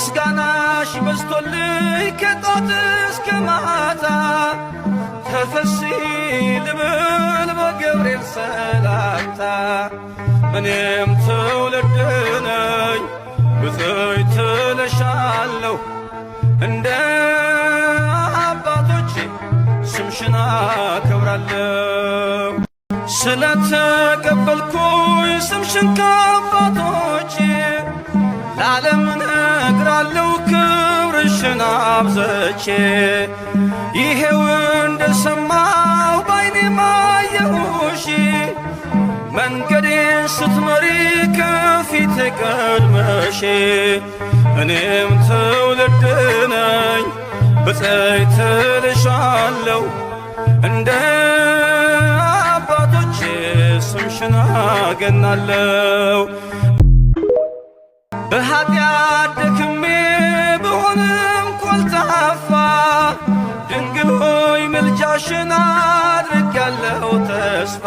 ምስጋናሽ በዝቶልኝ ከጧት እስከ ማታ ተፈሲ ልብል በገብርኤል ሰላምታ እኔም ትውልድ ነኝ ብፅዕት እልሻለሁ እንደ አባቶቼ ስምሽን አከብራለሁ ስለተቀበልኩኝ ስምሽን ከአባቶቼ ለዓለም እነግራለሁ ክብርሽን አብዝቼ ይሄው እንደሰማሁ ባይኔ ማየሁሽ መንገዴን ስትመሪ ከፊቴ ቀድመሽ እኔም ትውልድ ነኝ ብፅዕት እልሻለሁ እንደ አባቶቼ ስምሽን አገናለሁ በኃጢአት ደክሜ ብሆንም ኮልታፋ ድንግል ሆይ ምልጃሽን አድርጌያለሁ ተስፋ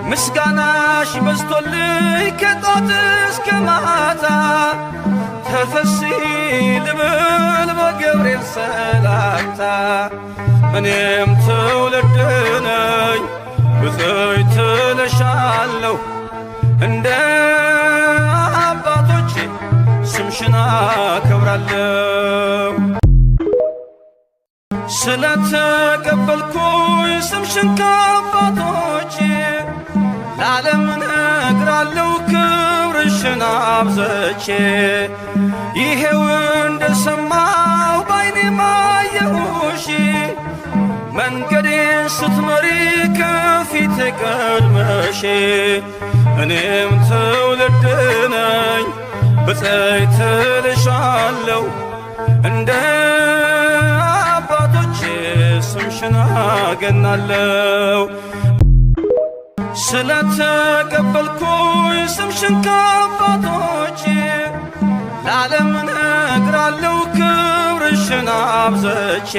ምስጋናሽ በዝቶልኝ ከጧት እስከ ማታ ተፈሲ ልብል በገብርኤል ሰላምታ እኔም ትውልድ ነኝ ብፅዕት እልሻለሁ እንደ አባቶቼ ስምሽን አከብራለሁ ስለተቀበልኩኝ ስምሽን ከአባቶቼ ለዓለም እነግራለሁ ክብርሽን አብዝቼ ይሄው እንደሰማሁ ባይኔ ማየሁሽ መንገዴን ስትመሪ ከፊቴ ቀድመሽ እኔም ትውልድ ነኝ ብፅዕት እልሻለሁ እንደ አባቶቼ ስምሽን አገናለሁ ስለተቀበልኩኝ ስምሽን ከአባቶቼ ለዓለም እነግራለሁ ክብርሽን አብዝቼ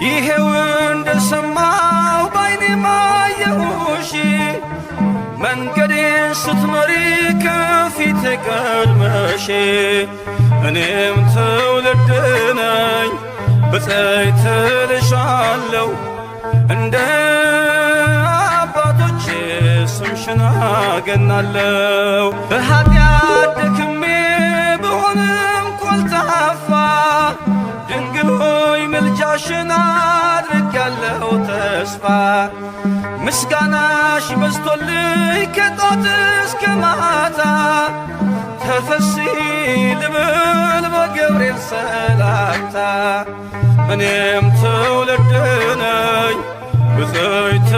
ይሄው እንደሰማሁ ባይኔ ማየሁሽ መንገዴን ስትመሪ ከፊቴ ቀድመሽ እኔም ትውልድ ነኝ ብፅዕት እልሻለሁ እንደ አባቶቼ ስምሽን አገናለሁ በኃጢአት ደክሜ ብሆንም ኮልታፋ ድንግል ሆይ ምልጃሽን አድርጌያለሁ ተስፋ ምስጋናሽ በዝቶልኝ ከጧት እስከ ማታ ተፈሲ ልብል በገብርኤል ሰላምታ እኔም ትውልድ ነኝ ብፅዕት